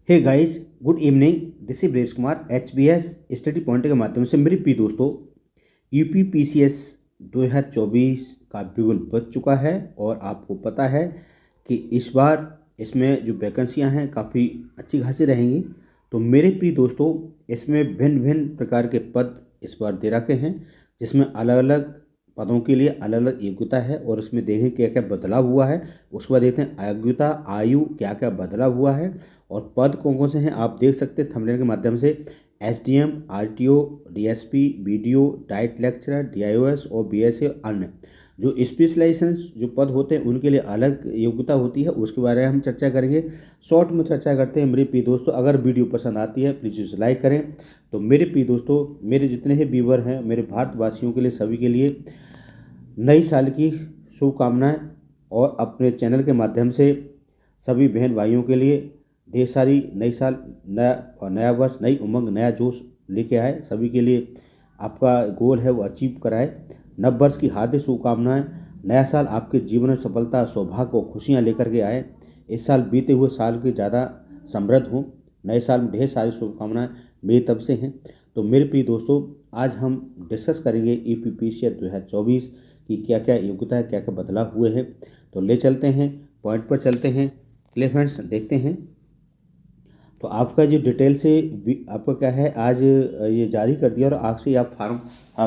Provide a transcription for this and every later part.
Hey guys, good evening. This is Braj Kumar. HBS study point के माध्यम से मेरे प्रिय दोस्तों, यूपीपीसीएस 2024 का बिगुल बज चुका है और आपको पता है कि इस बार इसमें जो वैकेंसियां हैं काफ़ी अच्छी खासी रहेंगी। तो मेरे प्रिय दोस्तों, इसमें भिन्न भिन्न प्रकार के पद इस बार दे रखे हैं, जिसमें अलग अलग पदों के लिए अलग अलग योग्यता है और इसमें देखें क्या क्या बदलाव हुआ है। उसके बाद देखते हैं योग्यता आयु क्या क्या बदलाव हुआ है और पद कौन कौन से हैं। आप देख सकते हैं थंबनेल के माध्यम से SDM, RTO, DSP, BDO, diet lecturer, DIOS और बीएसए अन्य जो स्पेशलाइजेशन जो पद होते हैं उनके लिए अलग योग्यता होती है। उसके बारे में हम चर्चा करेंगे। शॉर्ट में चर्चा करते हैं। मेरे प्रिय दोस्तों, अगर वीडियो पसंद आती है प्लीज़ इसे लाइक करें। तो मेरे प्रिय दोस्तों, मेरे जितने ही व्यूवर हैं, मेरे भारतवासियों के लिए, सभी के लिए नई साल की शुभकामनाएं और अपने चैनल के माध्यम से सभी बहन भाइयों के लिए ढेर सारी नई साल, नया वर्ष, नई उमंग, नया जोश लेके आए। सभी के लिए आपका गोल है वो अचीव कराए। नव वर्ष की हार्दिक शुभकामनाएं। नया साल आपके जीवन में सफलता, सौभाग्य और खुशियां लेकर के आए। इस साल बीते हुए साल के ज़्यादा समृद्ध हों। नए साल में ढेर सारी शुभकामनाएं मेरी तरफ से हैं। तो मेरे प्रिय दोस्तों, आज हम डिस्कस करेंगे यूपीपीसीएस 2024 कि क्या क्या योग्यता है, क्या क्या बदलाव हुए हैं। तो ले चलते हैं, पॉइंट पर चलते हैं। चलिए फ्रेंड्स, देखते हैं। तो आपका जो डिटेल से आपका क्या है, आज ये जारी कर दिया और आज से आप फॉर्म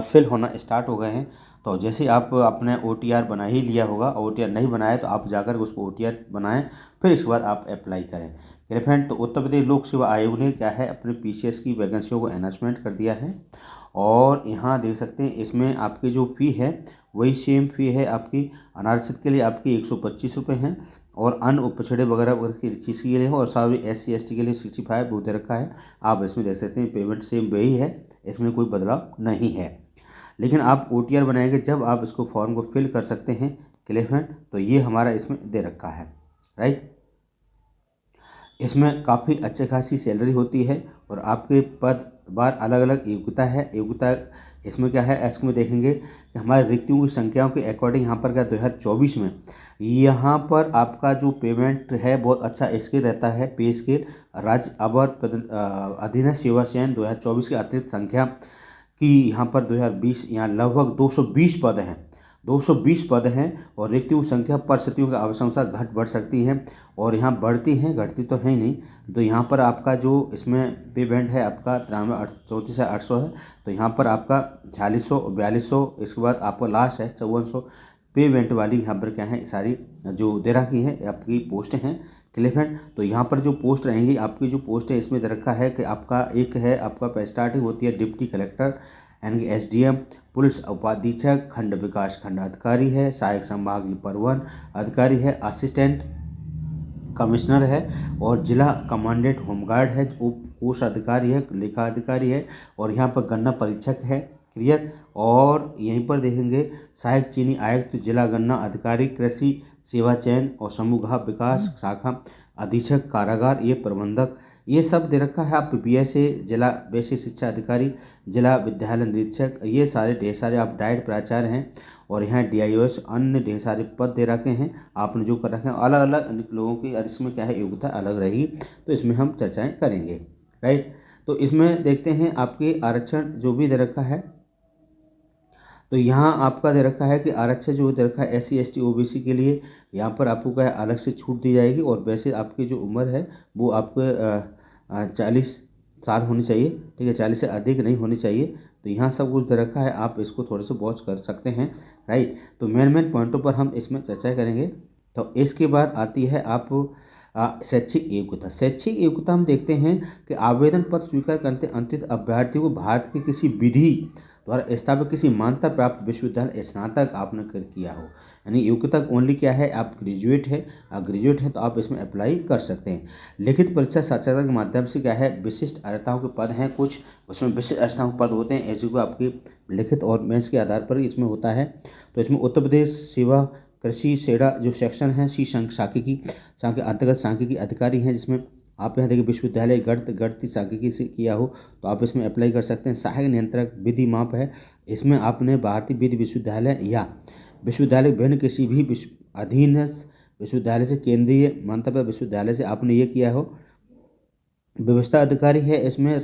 फिल होना स्टार्ट हो गए हैं। तो जैसे आप अपने ओटीआर बना ही लिया होगा, ओटीआर नहीं बनाया तो आप जाकर उसको ओटीआर बनाएं, फिर इसके बाद आप अप्लाई करें। फ्रेंड, तो उत्तर प्रदेश लोक सेवा आयोग ने क्या है अपने पीसीएस की वैकेंसियों को अनाउंसमेंट कर दिया है। और यहाँ देख सकते हैं इसमें आपकी जो फ़ी है वही सेम फ़ी है आपकी। अनारक्षित के लिए आपकी 125 रुपये हैं और अन्य पिछड़े वगैरह किसी के लिए हो और साथ ही SC ST के लिए 65 वो दे रखा है। आप इसमें देख सकते हैं पेमेंट सेम वही है, इसमें कोई बदलाव नहीं है। लेकिन आप OTR बनाएंगे जब आप इसको फॉर्म को फिल कर सकते हैं। क्लियर फ्रेंड, तो ये हमारा इसमें दे रखा है, राइट। इसमें काफ़ी अच्छे खासी सैलरी होती है और आपके पद बार अलग अलग योग्यता है। योग्यता इसमें क्या है, इसमें देखेंगे कि हमारे रिक्तियों की संख्याओं के अकॉर्डिंग यहाँ पर क्या 2024 में यहाँ पर आपका जो पेमेंट है बहुत अच्छा स्केल रहता है। पे स्केल राज्य अवर अधीनस्थ सेवा चयन 2024 के अतिरिक्त संख्या की यहाँ पर 2020 यहाँ लगभग 220 पद हैं। 220 पद हैं और रिक्तियों की संख्या परिस्थितियों के आवश्यकता घट बढ़ सकती है और यहाँ बढ़ती हैं, घटती तो है ही नहीं। तो यहाँ पर आपका जो इसमें पे बैंड है आपका 34,800 है। तो यहाँ पर आपका 4600, 4200, इसके बाद आपका लास्ट है 5400 पे बैंड वाली यहाँ पर क्या है सारी जो दे रखी है आपकी पोस्ट हैं। क्लियर फ्रेंड, तो यहाँ पर जो पोस्ट रहेंगी आपकी जो पोस्ट है इसमें दे रखा है कि आपका एक है आपका स्टार्टिंग होती है डिप्टी कलेक्टर यानी कि SDM, पुलिस उपाधीक्षक, खंड विकास खंड अधिकारी है, सहायक संभागीय परिवहन अधिकारी है, असिस्टेंट कमिश्नर है और जिला कमांडेंट होमगार्ड है, उप कोष अधिकारी है, लेखा अधिकारी है और यहाँ पर गन्ना परीक्षक है। क्लियर, और यहीं पर देखेंगे सहायक चीनी आयुक्त, जिला गन्ना अधिकारी, कृषि सेवा चयन और समूह विकास शाखा अधीक्षक, कारागार ये प्रबंधक, ये सब दे रखा है। आप BSA जिला बेसिक शिक्षा अधिकारी, जिला विद्यालय निरीक्षक, ये सारे ढेर सारे आप डाइट प्राचार्य हैं और यहाँ DIOS अन्य ढेर सारे पद दे रखे हैं। आपने जो कर रखे हैं अलग अलग लोगों की, और इसमें क्या है योग्यता अलग रहेगी, तो इसमें हम चर्चाएं करेंगे, राइट। तो इसमें देखते हैं आपके आरक्षण जो भी दे रखा है। तो यहाँ आपका दे रखा है कि आरक्षण जो दे रखा है SC ST OBC के लिए यहाँ पर आपको क्या है अलग से छूट दी जाएगी और वैसे आपकी जो उम्र है वो आपको 40 साल होनी चाहिए, ठीक है, 40 से अधिक नहीं होनी चाहिए। तो यहाँ सब कुछ दे रखा है, आप इसको थोड़े से वॉच कर सकते हैं, राइट। तो मेन पॉइंटों पर हम इसमें चर्चा करेंगे। तो इसके बाद आती है आप शैक्षिक योग्यता। शैक्षिक योग्यता हम देखते हैं कि आवेदन पत्र स्वीकार करते अंतिम अभ्यर्थियों को भारत की किसी विधि द्वारा स्थापित किसी मान्यता प्राप्त विश्वविद्यालय स्नातक आपने किया हो, यानी योग्यता ओनली क्या है, आप ग्रेजुएट है। ग्रेजुएट है तो आप इसमें अप्लाई कर सकते हैं। लिखित परीक्षा साक्षरता के माध्यम से क्या है विशिष्ट अर्हताओं के पद हैं कुछ, उसमें विशिष्ट अर्हताओं के पद होते हैं ऐसे को आपकी लिखित और मेंस के आधार पर इसमें होता है। तो इसमें उत्तर प्रदेश सेवा कृषि सेवा जो सेक्शन है सी सांख्यिकी अंतर्गत सांख्यिकी अधिकारी हैं, जिसमें आप यहाँ देखिए विश्वविद्यालय गणित सांख्यिकी से किया हो तो आप इसमें अप्लाई कर सकते हैं। सहायक नियंत्रक विधि माप है, इसमें आपने भारतीय विधि विश्वविद्यालय या विश्वविद्यालय भिन्न किसी भी अधीन विश्वविद्यालय से, केंद्रीय मान्यता प्राप्त विश्वविद्यालय से आपने ये किया हो व्यवस्था अधिकारी है इसमें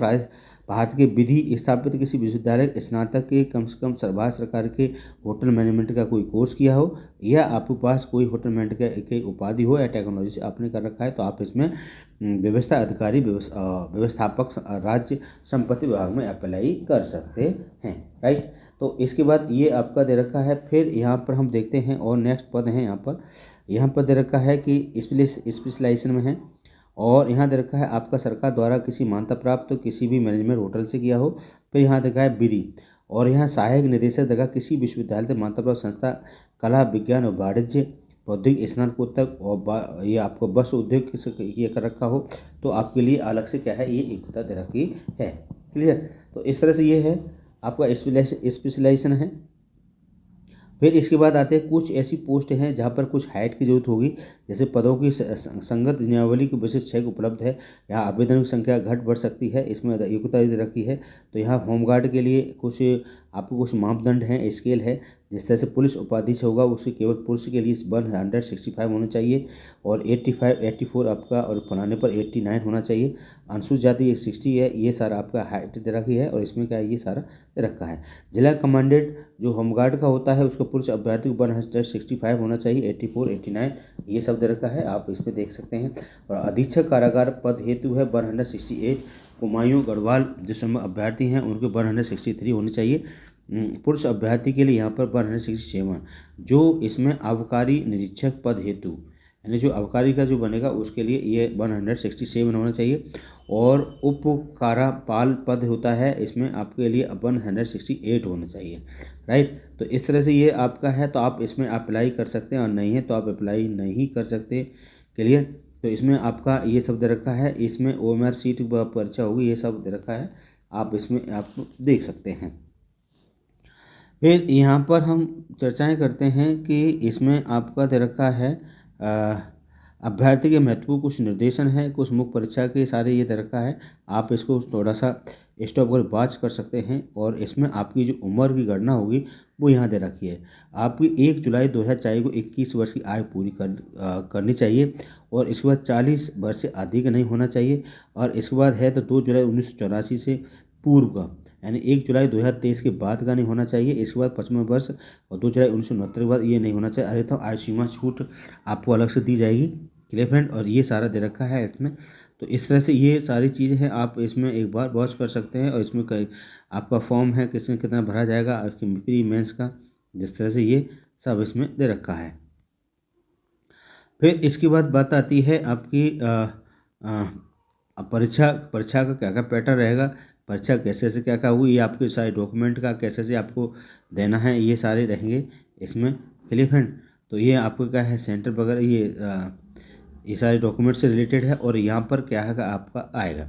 भारत के विधि स्थापित किसी विश्वविद्यालय स्नातक के कम से कम भारत सरकार के होटल मैनेजमेंट का कोई कोर्स किया हो, या आपके पास कोई होटल मैनेजमेंट की उपाधि हो, या टेक्नोलॉजी से आपने कर रखा है, तो आप इसमें व्यवस्था अधिकारी व्यवस्थापक राज्य संपत्ति विभाग में अप्लाई कर सकते हैं। राइट। तो इसके बाद ये आपका दे रखा है। फिर यहाँ पर हम देखते हैं और नेक्स्ट पद है यहाँ पर दे रखा है कि स्पेशलाइजेशन में है, और यहाँ दे रखा है आपका सरकार द्वारा किसी मान्यता प्राप्त तो किसी भी मैनेजमेंट होटल से किया हो। फिर यहाँ देखा है विधि, और यहाँ सहायक निदेशक देखा किसी विश्वविद्यालय से मान्यता प्राप्त संस्था कला विज्ञान और वाणिज्य प्रौद्योगिक स्नातकोत्तर और ये आपको बस उद्योग ये कर रखा हो, तो आपके लिए अलग से क्या है ये योग्यता दे रखी है। क्लियर। तो इस तरह से ये है आपका स्पेशलाइजेशन है। फिर इसके बाद आते हैं कुछ ऐसी पोस्ट हैं जहाँ पर कुछ हाइट की जरूरत होगी, जैसे पदों की संगत नियमावली की विशिष्ट चेक उपलब्ध है। यहाँ आवेदन की संख्या घट बढ़ सकती है, इसमें योग्यता दे रखी है। तो यहाँ होमगार्ड के लिए कुछ आपको कुछ मापदंड हैं, स्केल है। जिस तरह से पुलिस उपाधीश होगा उसके केवल पुरुष के लिए 165 होना चाहिए, और 84 आपका, और फलाने पर 89 होना चाहिए। अनुसूचित जाति 60 है। ये सारा आपका हाइट दे रखी है, और इसमें क्या है ये सारा दे रखा है। जिला कमांडेंट जो होमगार्ड का होता है उसको पुरुष अभ्यर्थी को 165 होना चाहिए, 84 89 ये सब दे रखा है, आप इसमें देख सकते हैं। और अधीक्षक कारागार पद हेतु है 168। कुमायूं गढ़वाल जो समय अभ्यर्थी हैं उनको 163 होने चाहिए। पुरुष अभ्यर्थी के लिए यहाँ पर 167। जो इसमें आबकारी निरीक्षक पद हेतु, यानी जो आबकारी का जो बनेगा उसके लिए ये 167 होना चाहिए। और उप कारापाल पद होता है, इसमें आपके लिए 168 होना चाहिए। राइट। तो इस तरह से ये आपका है, तो आप इसमें अप्लाई कर सकते हैं, और नहीं है तो आप अप्लाई नहीं कर सकते। क्लियर। तो इसमें आपका ये सब दे रखा है, इसमें OMR सीट परीक्षा होगी, ये सब दे रखा है, आप इसमें आप देख सकते हैं। फिर यहाँ पर हम चर्चाएं करते हैं कि इसमें आपका दे रखा है अभ्यर्थी के महत्वपूर्ण कुछ निर्देशन है, कुछ मुख्य परीक्षा के सारे ये दे रखा है। आप इसको थोड़ा सा स्टॉप कर वॉच कर सकते हैं, और इसमें आपकी जो उम्र की गणना होगी वो यहाँ दे रखी है। आपकी 1 जुलाई 2004 को 21 वर्ष की आयु पूरी करनी चाहिए, और इसके बाद 40 वर्ष से अधिक नहीं होना चाहिए। और इसके बाद है तो 2 जुलाई 1984 से पूर्व का, यानी 1 जुलाई 2023 के बाद का नहीं होना चाहिए। इसके बाद 55 वर्ष और 2 जुलाई 1969 के बाद ये नहीं होना चाहिए। अधिकतम आयु सीमा छूट आपको अलग से दी जाएगी। Clear friend. और ये सारा दे रखा है इसमें। तो इस तरह से ये सारी चीज़ें हैं, आप इसमें एक बार वॉच कर सकते हैं। और इसमें आपका फॉर्म है किसमें कितना भरा जाएगा आपके प्री मेंस का, जिस तरह से ये सब इसमें दे रखा है। फिर इसके बाद बात आती है आपकी परीक्षा का क्या क्या पैटर्न रहेगा, परीक्षा कैसे से क्या क्या हुई, ये आपके सारे डॉक्यूमेंट का कैसे से आपको देना है, ये सारे रहेंगे इसमें। Clear friend. तो ये आपको क्या है सेंटर वगैरह ये सारे डॉक्यूमेंट से रिलेटेड है। और यहाँ पर क्या है आपका आएगा,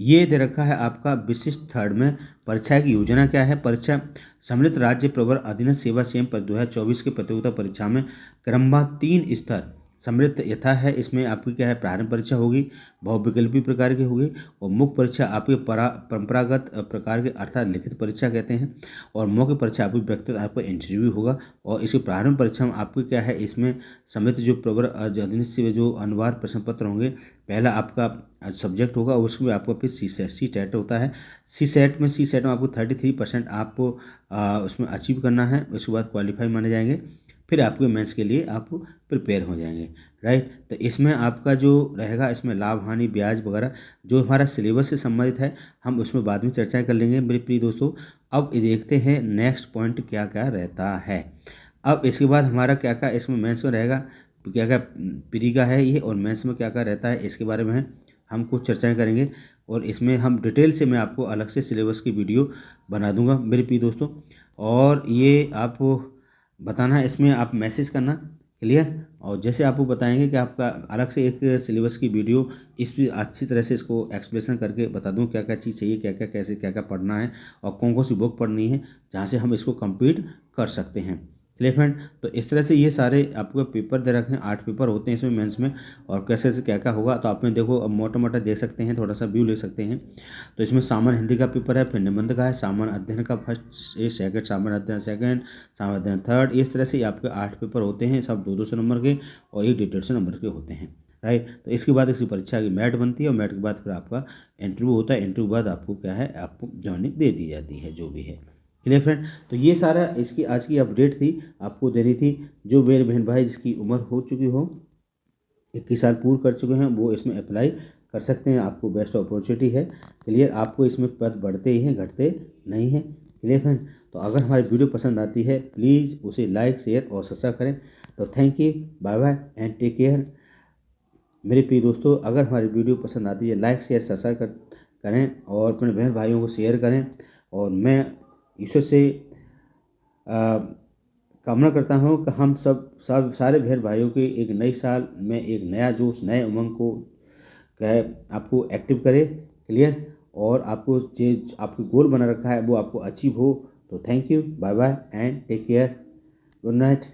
ये दे रखा है आपका विशिष्ट थर्ड में परीक्षा की योजना क्या है। परीक्षा सम्मिलित राज्य प्रवर अधीनस्थ सेवा सेम पर 2024 के प्रतियोगिता परीक्षा में क्रमवार 3 स्तर सम्मिलित यथा है। इसमें आपकी क्या है प्रारंभ परीक्षा होगी, बहुविकल्पी प्रकार की होगी, और मुख्य परीक्षा आपके परंपरागत प्रकार के अर्थात लिखित परीक्षा कहते हैं, और मौखिक परीक्षा आपकी व्यक्तिगत आपका इंटरव्यू होगा। और इसकी प्रारंभ परीक्षा में आपको क्या है इसमें सम्मिलित जो प्रवर अधीनस्थ जो अनिवार्य प्रश्न पत्र होंगे, पहला आपका सब्जेक्ट होगा, उसमें आपको फिर सी टेट होता है। सी सेट में आपको 33% आपको उसमें अचीव करना है, उसके बाद क्वालिफाई माने जाएंगे। फिर आपके मेंस के लिए आप प्रिपेयर हो जाएंगे। राइट। तो इसमें आपका जो रहेगा इसमें लाभ हानि ब्याज वगैरह जो हमारा सिलेबस से संबंधित है, हम उसमें बाद में चर्चा कर लेंगे मेरे प्रिय दोस्तों। अब देखते हैं नेक्स्ट पॉइंट क्या क्या रहता है। अब इसके बाद हमारा क्या क्या इसमें मेंस में रहेगा, क्या क्या प्री का है ये, और मेंस में क्या क्या रहता है इसके बारे में हम कुछ चर्चाएँ करेंगे। और इसमें हम डिटेल से मैं आपको अलग से सिलेबस की वीडियो बना दूंगा मेरे प्रिय दोस्तों। और ये आप बताना है, इसमें आप मैसेज करना। क्लियर। और जैसे आपको बताएंगे कि आपका अलग से एक सिलेबस की वीडियो इस भी अच्छी तरह से इसको एक्सप्लेनेशन करके बता दूं क्या क्या चीज़ चाहिए, क्या क्या कैसे क्या क्या पढ़ना है, और कौन कौन सी बुक पढ़नी है जहां से हम इसको कंप्लीट कर सकते हैं। Clear friend. तो इस तरह से ये सारे आपको पेपर दे रखे हैं, 8 पेपर होते हैं इसमें मेंस में, और कैसे से क्या क्या होगा तो आपने देखो अब मोटा मोटा देख सकते हैं, थोड़ा सा व्यू ले सकते हैं। तो इसमें सामान्य हिंदी का पेपर है, फिर निबंध का है, सामान्य अध्ययन का फर्स्ट सेकंड, सामान्य अध्ययन सेकंड, सामान्य अध्ययन थर्ड। इस तरह से आपके 8 पेपर होते हैं, सब 2-2 नंबर के और एक 150 नंबर के होते हैं। राइट। तो इसके बाद इसकी परीक्षा की मेरिट बनती है और मेरिट के बाद फिर आपका इंटरव्यू होता है। इंटरव्यू के बाद आपको क्या है, आपको जॉइनिंग दे दी जाती है, जो भी है। Clear friend. तो ये सारा इसकी आज की अपडेट थी, आपको देनी थी। जो मेरे बहन भाई जिसकी उम्र हो चुकी हो, 21 साल पूर्ण कर चुके हैं, वो इसमें अप्लाई कर सकते हैं। आपको बेस्ट अपॉर्चुनिटी है। क्लियर। आपको इसमें पद बढ़ते ही हैं, घटते नहीं हैं। Clear friend. तो अगर हमारी वीडियो पसंद आती है, प्लीज़ उसे लाइक, शेयर और सब्सक्राइब करें। तो thank you, bye bye and take care. मेरे प्रिय दोस्तों, अगर हमारी वीडियो पसंद आती है, लाइक शेयर सब्सक्राइब करें और अपने बहन भाइयों को शेयर करें। और मैं ईश्वर से कामना करता हूँ कि हम सब सारे बहन भाइयों के एक नए साल में एक नया जोश, नए उमंग को कहे आपको एक्टिव करे। क्लियर। और आपको जो आपको गोल बना रखा है वो आपको अचीव हो। तो thank you, bye bye and take care, good night.